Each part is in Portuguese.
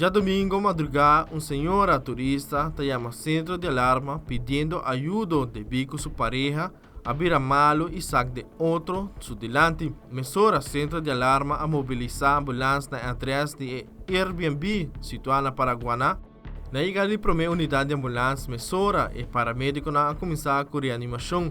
Ya domingo madrugada, señora turista te llama centro de alarma pidiendo ayuda debido a su pareja había malo y sac de otro su delante. Mesora centro de alarma a movilizar ambulância na atrás de Airbnb situada na Paraguaná. Na chegada de primeira unidade de ambulância, mesora e paramédico na começar com reanimação.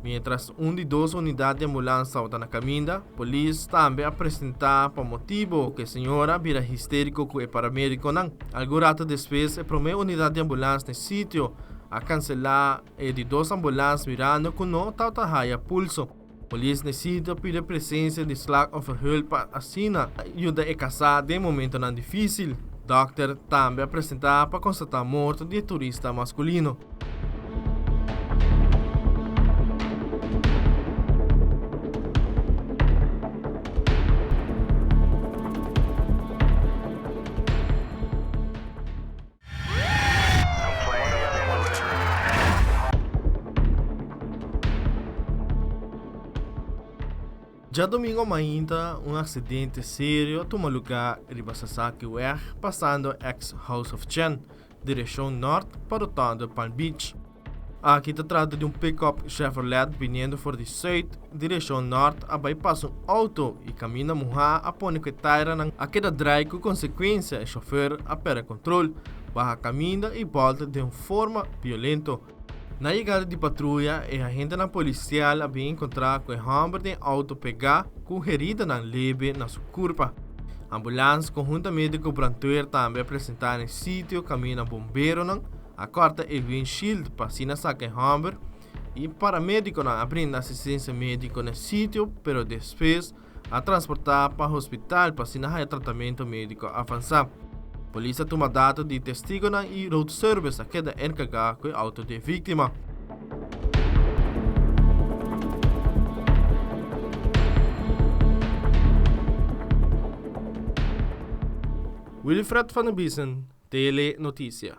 Mientras de duas unidades de ambulância estão na caminho, a polícia também apresentar por motivo que a senhora vira histérico com o paramédico não. Algo rato depois, a primeira unidade de ambulância no sítio a cancelar e de duas ambulâncias mirando com não tautahaya pulso. A polícia no sítio pede a presença de slagofferhulp para assina ajuda a caçar de momento não difícil. Doctor também apresentar para constatar a morte de turista masculino. Já domingo ainda, acidente sério toma lugar em Basasaki Way, passando ex-House of Chen, direção norte para o town de Palm Beach. Aqui se trata de pick-up Chevrolet vindo por de sul, direção norte, a bypass auto e caminha morrer a pôr que taira a queda drive com consequência o chofer a perder controle, barra caminha e volta de forma violenta. Na chegada de patrulha, a agente policial havia encontrado com o homem de auto pegar com ferida leve na sua curva. A ambulância conjunta médico brantuer também apresentar no sítio caminho bombeiro a corta e windshield para sinal saque homem e paramédico abrindo assistência médica no sítio, pero depois a transportar para o hospital para sinal tratamento médico avançado. A polícia toma dados de testigo e road service a queda encarregada com o auto de vítima. Wilfred van der Biesen, Tele Notícia.